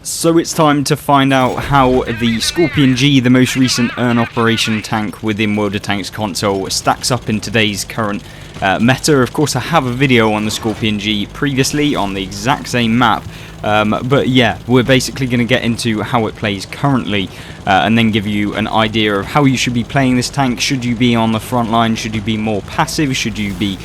So it's time to find out how the Skorpion G, the most recent Earn Operation tank within World of Tanks console, stacks up in today's current meta. Of course, I have a video on the Skorpion G previously on the exact same map, but yeah, we're basically going to get into how it plays currently and then give you an idea of how you should be playing this tank. Should you be on the front line? Should you be more passive? Should you be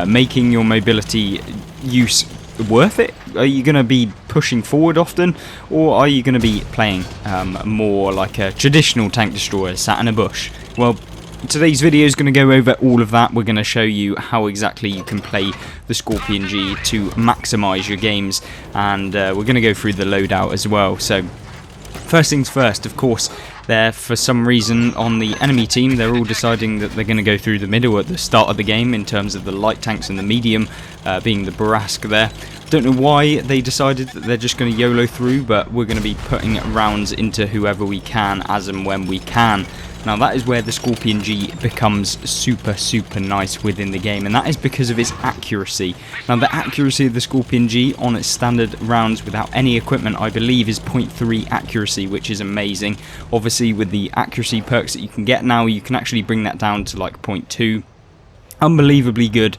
making your mobility use worth it? Are you going to be pushing forward often, or are you going to be playing more like a traditional tank destroyer sat in a bush? Well, today's video is going to go over all of that. We're going to show you how exactly you can play the Skorpion G to maximise your games, and we're going to go through the loadout as well. So first things first, of course, for some reason on the enemy team, they're all deciding that they're going to go through the middle at the start of the game in terms of the light tanks and the medium, being the Barask there. Don't know why they decided that they're just going to YOLO through, but we're going to be putting rounds into whoever we can as and when we can. Now that is where the Skorpion G becomes super nice within the game, and that is because of its accuracy. Now the accuracy of the Skorpion G on its standard rounds without any equipment, I believe, is 0.3 accuracy, which is amazing. Obviously with the accuracy perks that you can get now, you can actually bring that down to like 0.2. Unbelievably good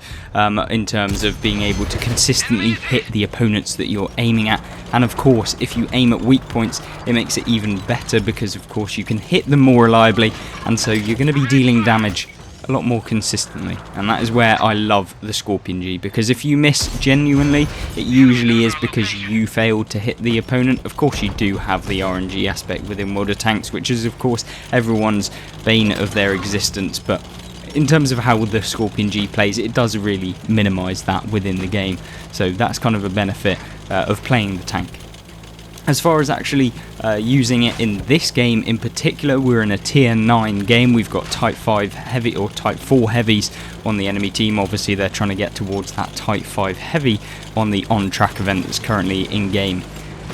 in terms of being able to consistently hit the opponents that you're aiming at, and of course if you aim at weak points it makes it even better, because of course you can hit them more reliably, and so you're going to be dealing damage a lot more consistently. And that is where I love the Skorpion G, because if you miss genuinely, it usually is because you failed to hit the opponent. Of course you do have the RNG aspect within World of Tanks, which is of course everyone's bane of their existence, but in terms of how the Skorpion G plays, it does really minimise that within the game. So that's kind of a benefit of playing the tank. As far as actually using it in this game in particular, we're in a tier 9 game. We've got type 5 heavy or type 4 heavies on the enemy team. Obviously they're trying to get towards that type 5 heavy on the on-track event that's currently in game.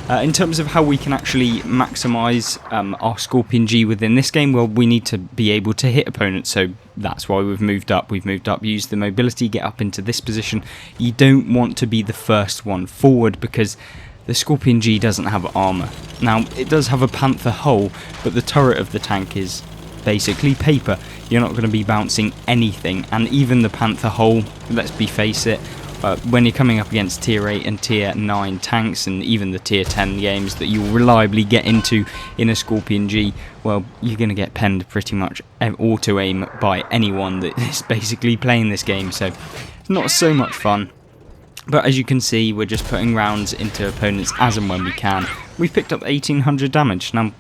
In terms of how we can actually maximise our Skorpion G within this game, well, we need to be able to hit opponents, so that's why we've moved up. Use the mobility, get up into this position. You don't want to be the first one forward, because the Skorpion G doesn't have armour. Now, it does have a Panther hull, but the turret of the tank is basically paper. You're not going to be bouncing anything, and even the Panther hull, let's face it, when you're coming up against tier 8 and tier 9 tanks, and even the tier 10 games that you'll reliably get into in a Skorpion G, well, you're going to get penned pretty much auto-aim by anyone that is basically playing this game, so it's not so much fun. But as you can see, we're just putting rounds into opponents as and when we can. We've picked up 1800 damage. Now,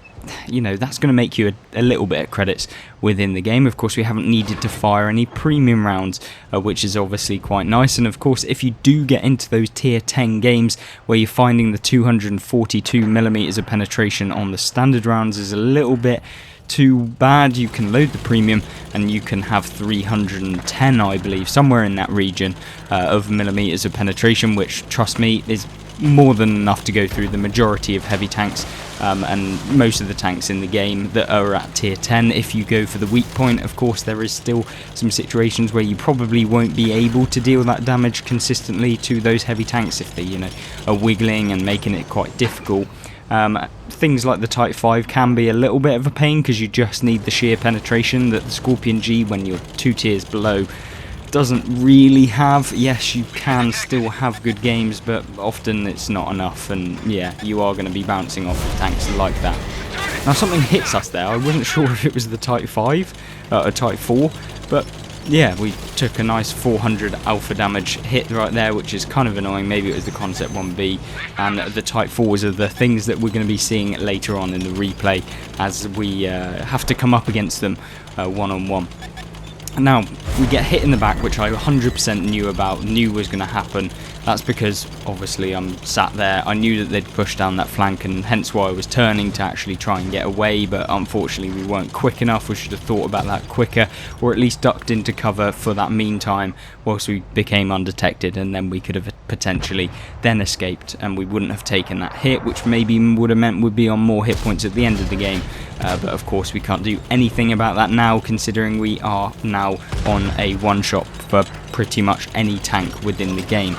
you know, that's going to make you a little bit of credits within the game. Of course, we haven't needed to fire any premium rounds, which is obviously quite nice. And of course, if you do get into those tier 10 games where you're finding the 242mm of penetration on the standard rounds is a little bit too bad, you can load the premium and you can have 310, I believe, somewhere in that region of millimeters of penetration, which, trust me, is more than enough to go through the majority of heavy tanks and most of the tanks in the game that are at tier 10. If you go for the weak point, of course there is still some situations where you probably won't be able to deal that damage consistently to those heavy tanks if they, you know, are wiggling and making it quite difficult. Things like the Type 5 can be a little bit of a pain, because you just need the sheer penetration that the Skorpion G, when you're 2 tiers below, doesn't really have. Yes, you can still have good games, but often it's not enough, and yeah, you are going to be bouncing off of tanks like that. Now something hits us there. I wasn't sure if it was the Type 5 or Type 4, but yeah, we took a nice 400 alpha damage hit right there, which is kind of annoying. Maybe it was the Concept 1B, and the Type 4s are the things that we're going to be seeing later on in the replay as we have to come up against them one-on-one. Now, we get hit in the back, which I 100% knew was going to happen. That's because, obviously, I'm sat there. I knew that they'd push down that flank, and hence why I was turning to actually try and get away, but unfortunately we weren't quick enough. We should have thought about that quicker, or at least ducked into cover for that meantime whilst we became undetected, and then we could have potentially then escaped, and we wouldn't have taken that hit, which maybe would have meant we'd be on more hit points at the end of the game. But of course we can't do anything about that now, considering we are now on a one-shot for pretty much any tank within the game.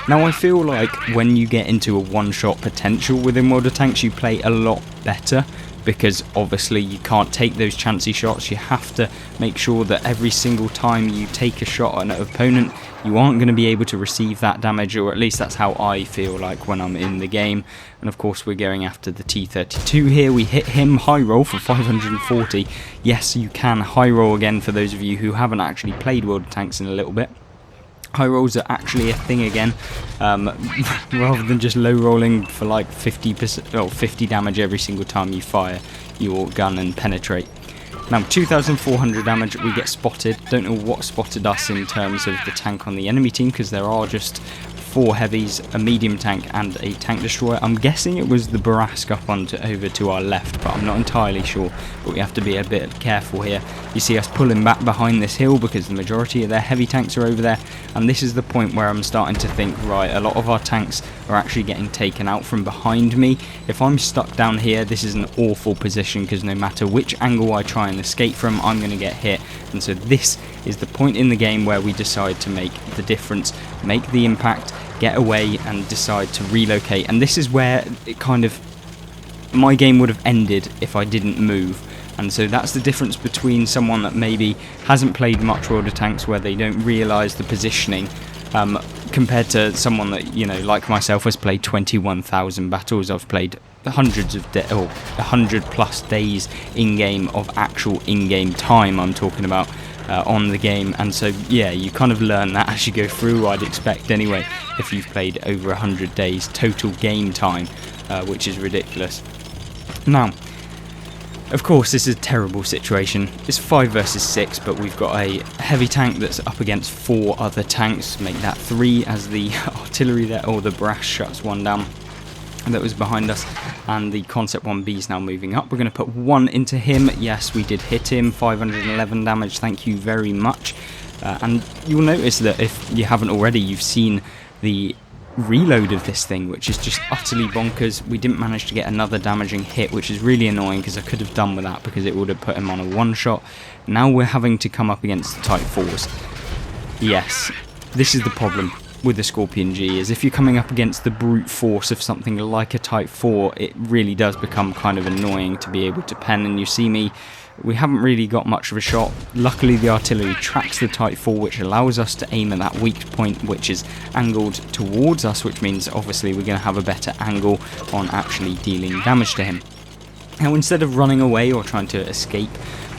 Now I feel like when you get into a one-shot potential within World of Tanks, you play a lot better, because obviously you can't take those chancy shots. You have to make sure that every single time you take a shot at an opponent, you aren't going to be able to receive that damage, or at least that's how I feel like when I'm in the game. And of course we're going after the T-32 here. We hit him, high roll for 540. Yes, you can high roll again for those of you who haven't actually played World of Tanks in a little bit. High rolls are actually a thing again, rather than just low rolling for like 50% or 50 damage every single time you fire your gun and penetrate. Now 2,400 damage, we get spotted. Don't know what spotted us in terms of the tank on the enemy team, because there are just 4 heavies, a medium tank and a tank destroyer. I'm guessing it was the Barask up over to our left, but I'm not entirely sure. But we have to be a bit careful here. You see us pulling back behind this hill because the majority of their heavy tanks are over there, and this is the point where I'm starting to think, right, a lot of our tanks are actually getting taken out from behind me. If I'm stuck down here, this is an awful position, because no matter which angle I try and escape from, I'm going to get hit. And so this is the point in the game where we decide to make the difference, make the impact, get away and decide to relocate. And this is where it kind of, my game would have ended if I didn't move. And so that's the difference between someone that maybe hasn't played much World of Tanks, where they don't realise the positioning, compared to someone that, you know, like myself, has played 21,000 battles. I've played hundreds of 100+ days in-game of actual in-game time, I'm talking about, on the game. And so yeah, you kind of learn that as you go through, I'd expect anyway, if you've played over 100 days total game time, which is ridiculous. Now of course this is a terrible situation. It's 5 versus 6, but we've got a heavy tank that's up against 4 other tanks, make that 3 as the artillery there, or the brass shuts one down that was behind us, and the Concept 1B is now moving up. We're going to put 1 into him. Yes, we did hit him, 511 damage, thank you very much. And you'll notice that if you haven't already, you've seen the reload of this thing, which is just utterly bonkers. We didn't manage to get another damaging hit, which is really annoying, because I could have done with that, because it would have put him on a one-shot. Now we're having to come up against the Type 4s. Yes, this is the problem with the Skorpion G, is if you're coming up against the brute force of something like a Type 4, it really does become kind of annoying to be able to pen. And you see me, we haven't really got much of a shot. Luckily the artillery tracks the Type 4, which allows us to aim at that weak point, which is angled towards us, which means obviously we're going to have a better angle on actually dealing damage to him. Now instead of running away or trying to escape,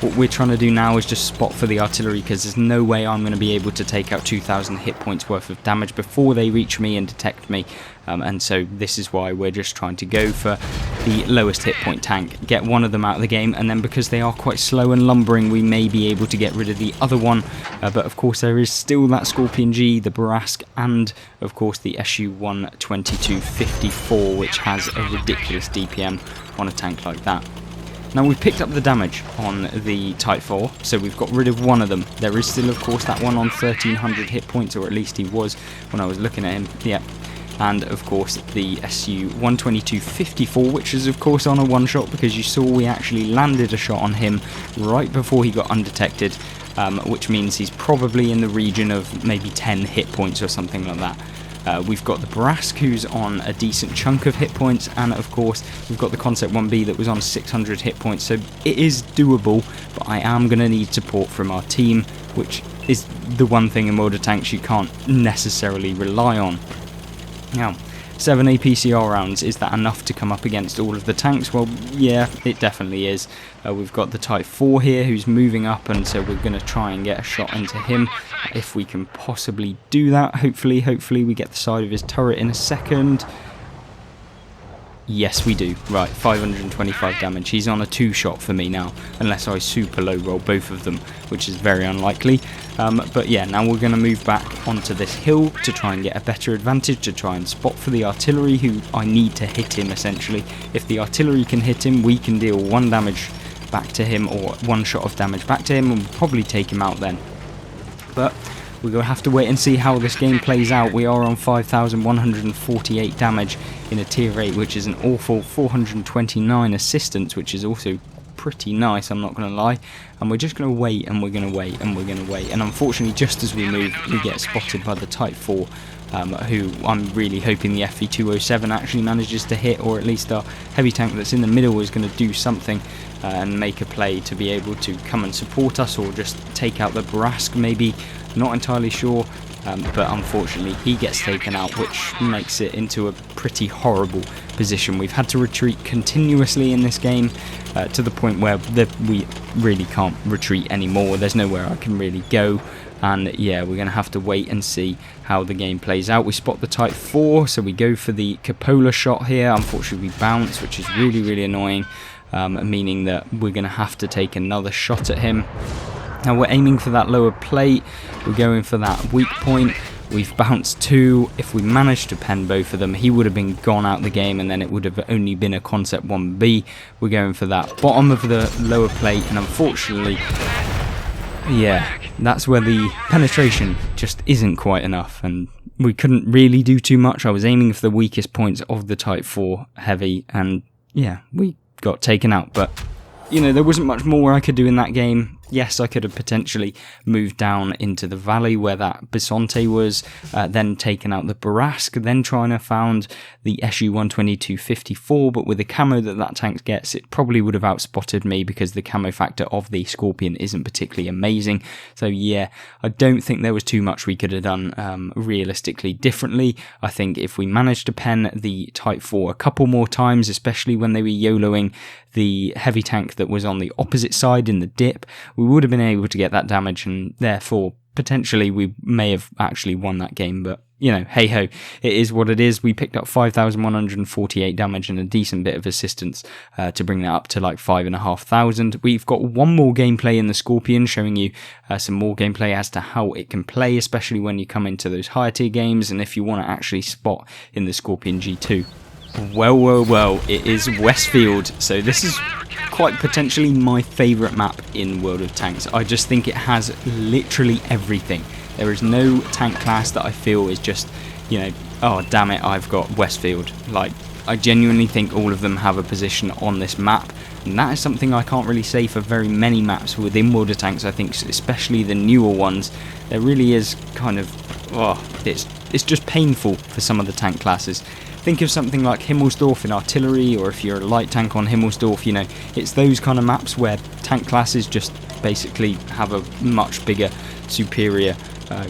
what we're trying to do now is just spot for the artillery, because there's no way I'm going to be able to take out 2,000 hit points worth of damage before they reach me and detect me. And so this is why we're just trying to go for the lowest hit point tank, get one of them out of the game, and then because they are quite slow and lumbering, we may be able to get rid of the other one. But of course there is still that Skorpion G, the Barask, and of course the SU-122-54, which has a ridiculous DPM on a tank like that. Now we've picked up the damage on the Type 4, so we've got rid of one of them. There is still of course that one on 1,300 hit points, or at least he was when I was looking at him. Yep. And of course the SU-122-54, which is of course on a one-shot, because you saw we actually landed a shot on him right before he got undetected, which means he's probably in the region of maybe 10 hit points or something like that. We've got the Barask, who's on a decent chunk of hit points, and of course we've got the Concept 1B that was on 600 hit points, so it is doable, but I am going to need support from our team, which is the one thing in World of Tanks you can't necessarily rely on. Now, 7 APCR rounds, is that enough to come up against all of the tanks? Well, yeah, it definitely is. We've got the Type 4 here who's moving up, and so we're going to try and get a shot into him if we can possibly do that. Hopefully we get the side of his turret in a second. Yes, we do. Right, 525 damage. He's on a 2-shot for me now, unless I super low roll both of them, which is very unlikely. But yeah, now we're going to move back onto this hill to try and get a better advantage, to try and spot for the artillery, who I need to hit him essentially. If the artillery can hit him, we can deal 1 damage back to him, or 1 shot of damage back to him, and we'll probably take him out then. But we're going to have to wait and see how this game plays out. We are on 5,148 damage in a tier 8, which is an awful 429 assistance, which is also pretty nice, I'm not going to lie. And we're just going to wait, and we're going to wait, and we're going to wait. And unfortunately, just as we move, we get spotted by the Type 4, who I'm really hoping the FV207 actually manages to hit, or at least our heavy tank that's in the middle is going to do something and make a play to be able to come and support us, or just take out the Barask maybe, not entirely sure. But unfortunately he gets taken out, which makes it into a pretty horrible position. We've had to retreat continuously in this game to the point where we really can't retreat anymore. There's nowhere I can really go, and yeah, we're going to have to wait and see how the game plays out. We spot the Type 4, so we go for the cupola shot here. Unfortunately we bounce, which is really annoying, meaning that we're going to have to take another shot at him. Now we're aiming for that lower plate, we're going for that weak point. We've bounced 2. If we managed to pen both of them, he would have been gone out the game, and then it would have only been a concept 1B. We're going for that bottom of the lower plate, and unfortunately, yeah, that's where the penetration just isn't quite enough, and we couldn't really do too much. I was aiming for the weakest points of the Type 4 heavy, and yeah, we got taken out. But you know, there wasn't much more I could do in that game. Yes, I could have potentially moved down into the valley where that Bisonte was, then taken out the Barask, then trying to found the SU-122-54, but with the camo that tank gets, it probably would have outspotted me because the camo factor of the Skorpion isn't particularly amazing. So yeah, I don't think there was too much we could have done realistically differently. I think if we managed to pen the Type 4 a couple more times, especially when they were YOLOing the heavy tank that was on the opposite side in the dip, we would have been able to get that damage, and therefore potentially we may have actually won that game. But you know, hey ho, it is what it is. We picked up 5,148 damage and a decent bit of assistance to bring that up to like 5,500. We've got one more gameplay in the Skorpion, showing you some more gameplay as to how it can play, especially when you come into those higher tier games, and if you want to actually spot in the Skorpion G2. Well, it is Westfield, so this is quite potentially my favourite map in World of Tanks. I just think it has literally everything. There is no tank class that I feel is just, you know, oh damn it, I've got Westfield. Like, I genuinely think all of them have a position on this map, and that is something I can't really say for very many maps within World of Tanks. I think especially the newer ones, there really is kind of, oh, it's just painful for some of the tank classes. Think of something like Himmelsdorf in artillery, or if you're a light tank on Himmelsdorf, you know, it's those kind of maps where tank classes just basically have a much bigger, superior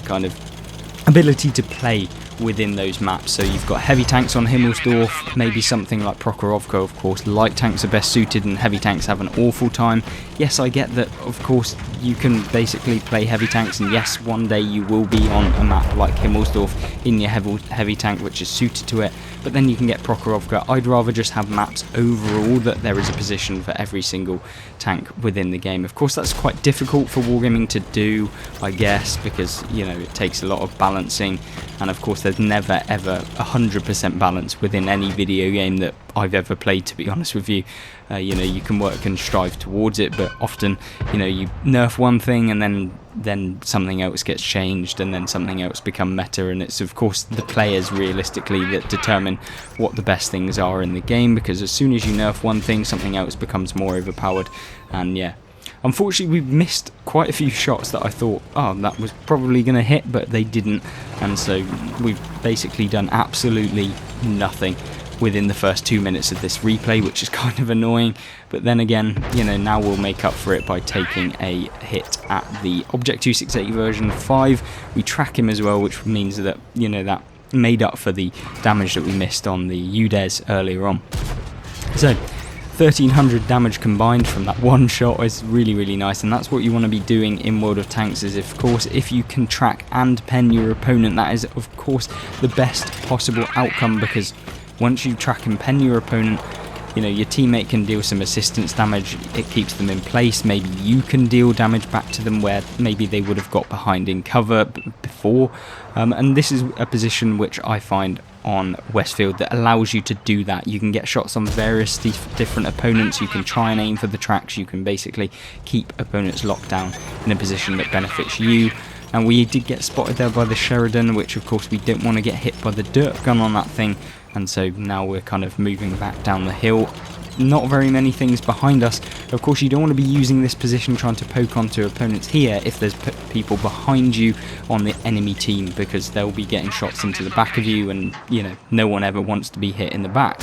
kind of ability to play within those maps. So you've got heavy tanks on Himmelsdorf, maybe something like Prokhorovka, of course. Light tanks are best suited and heavy tanks have an awful time. Yes, I get that, of course, you can basically play heavy tanks, and yes, one day you will be on a map like Himmelsdorf in your heavy tank which is suited to it, but then you can get Prokhorovka. I'd rather just have maps overall that there is a position for every single tank within the game. Of course, that's quite difficult for Wargaming to do, I guess, because, you know, it takes a lot of balancing, and of course there's never ever 100% balance within any video game that I've ever played, to be honest with you. You know, you can work and strive towards it, but often, you know, you nerf one thing and then something else gets changed, and then something else become meta, and it's of course the players realistically that determine what the best things are in the game, because as soon as you nerf one thing, something else becomes more overpowered. And yeah, unfortunately we've missed quite a few shots that I thought, oh, that was probably going to hit, but they didn't, and so we've basically done absolutely nothing within the first 2 minutes of this replay, which is kind of annoying. But then again, you know, now we'll make up for it by taking a hit at the Object 268 version 5. We track him as well, which means that, you know, that made up for the damage that we missed on the UDES earlier on. So 1,300 damage combined from that one shot is really nice, and that's what you want to be doing in World of Tanks. Is, of course, if you can track and pen your opponent, that is of course the best possible outcome, because once you track and pen your opponent, you know, your teammate can deal some assistance damage, it keeps them in place. Maybe you can deal damage back to them where maybe they would have got behind in cover before, and this is a position which I find on Westfield that allows you to do that. You can get shots on various different opponents, you can try and aim for the tracks, you can basically keep opponents locked down in a position that benefits you. And we did get spotted there by the Sheridan, which of course we don't want to get hit by the dirt gun on that thing. and so now we're kind of moving back down the hill. Not very many things behind us. Of course, you don't want to be using this position trying to poke onto opponents here if there's people behind you on the enemy team, because they'll be getting shots into the back of you, and you know, no one ever wants to be hit in the back.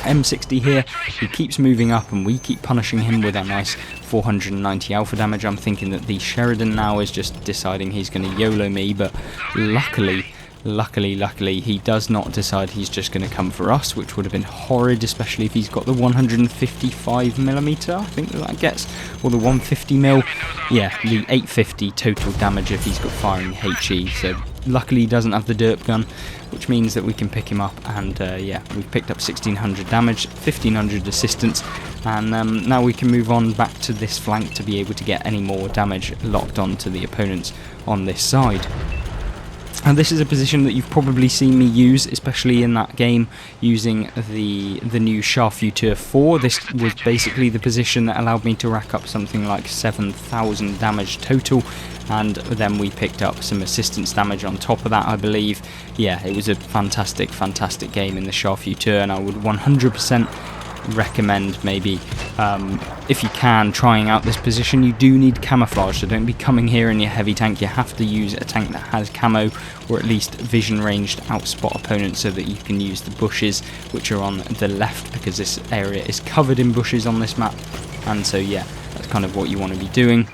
M60 here, he keeps moving up and we keep punishing him with a nice 490 alpha damage. I'm thinking that the Sheridan now is just deciding he's going to YOLO me, but luckily he does not decide he's just going to come for us, which would have been horrid, especially if he's got the 155mm, I think that gets, or the 150mm, yeah, the 850 total damage if he's got firing HE. So luckily he doesn't have the derp gun, which means that we can pick him up, and yeah, we've picked up 1600 damage, 1500 assistance, and now we can move on back to this flank to be able to get any more damage locked onto the opponents on this side. And this is a position that you've probably seen me use, especially in that game, using the new Skorpion 4. This was basically the position that allowed me to rack up something like 7,000 damage total, and then we picked up some assistance damage on top of that, I believe. Yeah, it was a fantastic game in the Skorpion, and I would 100% recommend maybe if you can trying out this position. You do need camouflage, so don't be coming here in your heavy tank. You have to use a tank that has camo, or at least vision ranged outspot opponents, so that you can use the bushes which are on the left, because this area is covered in bushes on this map, and so yeah, that's kind of what you want to be doing.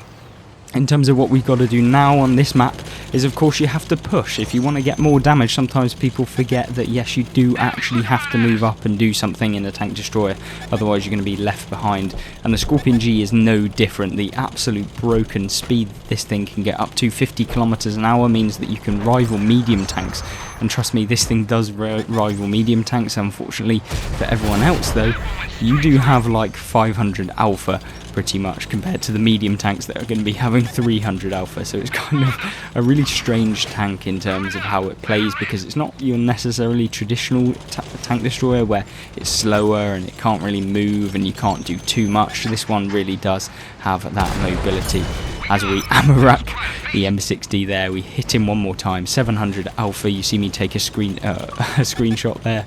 In terms of what we've got to do now on this map is, of course, you have to push. If you want to get more damage, sometimes people forget that yes, you do actually have to move up and do something in a tank destroyer, otherwise you're going to be left behind. And the Skorpion G is no different. The absolute broken speed this thing can get up to, 50 kilometers an hour, means that you can rival medium tanks. And trust me, this thing does rival medium tanks. Unfortunately for everyone else though, you do have like 500 alpha pretty much compared to the medium tanks that are going to be having 300 alpha. So it's kind of a really strange tank in terms of how it plays, because it's not your necessarily traditional tank destroyer where it's slower and it can't really move and you can't do too much. This one really does have that mobility. As we Amarak the M60 there, we hit him one more time, 700 alpha. You see me take a screenshot there,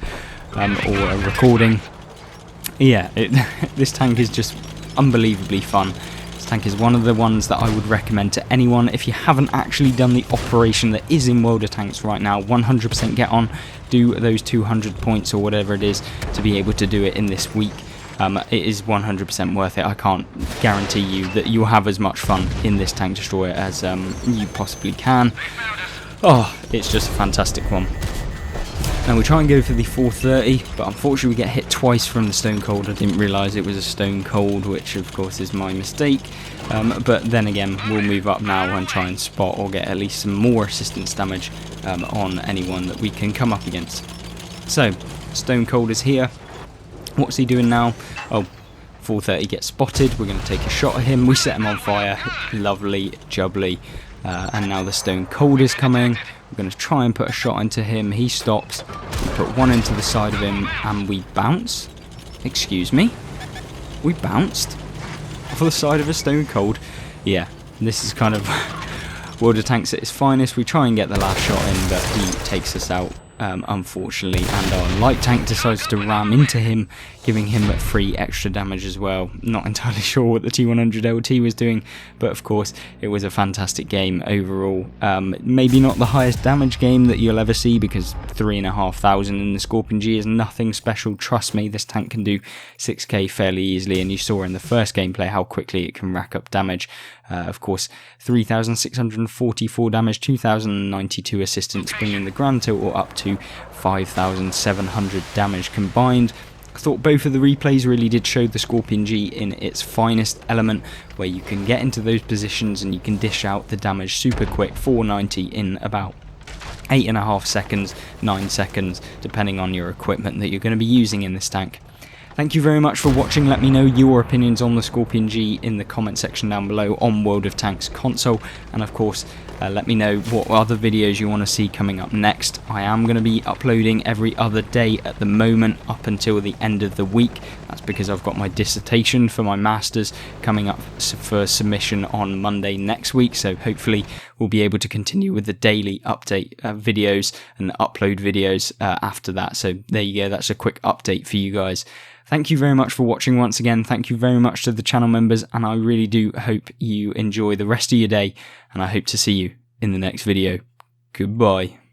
or a recording. Yeah, this tank is just unbelievably fun. This tank is one of the ones that I would recommend to anyone. If you haven't actually done the operation that is in World of Tanks right now, 100% get on, do those 200 points or whatever it is to be able to do it in this week. It is 100% worth it. I can't guarantee you that you'll have as much fun in this tank destroyer as you possibly can. Oh, it's just a fantastic one. Now we try and go for the 430, but unfortunately we get hit twice from the Stone Cold. I didn't realise it was a Stone Cold, which of course is my mistake. But then again, we'll move up now and try and spot or get at least some more assistance damage on anyone that we can come up against. So, Stone Cold is here. What's he doing now? Oh, 430 gets spotted. We're going to take a shot at him. We set him on fire. Lovely jubbly. And now the Stone Cold is coming. We're going to try and put a shot into him. He stops. We put one into the side of him and we bounce. Excuse me? We bounced off the side of a Stone Cold. Yeah, this is kind of World of Tanks at its finest. We try and get the last shot in, but he takes us out, unfortunately, and our light tank decides to ram into him, giving him 3 extra damage as well. Not entirely sure what the T100 LT was doing, but of course it was a fantastic game overall. Maybe not the highest damage game that you'll ever see, because 3,500 in the Skorpion G is nothing special. Trust me, this tank can do 6k fairly easily, and you saw in the first gameplay how quickly it can rack up damage. Of course, 3,644 damage, 2,092 assistance, bringing the grand total up to 5,700 damage combined. I thought both of the replays really did show the Skorpion G in its finest element, where you can get into those positions and you can dish out the damage super quick, 490 in about 8.5 seconds, 9 seconds, depending on your equipment that you're going to be using in this tank. Thank you very much for watching. Let me know your opinions on the Skorpion G in the comment section down below on World of Tanks console, and of course let me know what other videos you want to see coming up next. I am going to be uploading every other day at the moment up until the end of the week. That's because I've got my dissertation for my masters coming up for submission on Monday next week, so hopefully we'll be able to continue with the daily update videos and upload videos after that. So there you go, that's a quick update for you guys. Thank you very much for watching once again. Thank you very much to the channel members, and I really do hope you enjoy the rest of your day, and I hope to see you in the next video. Goodbye.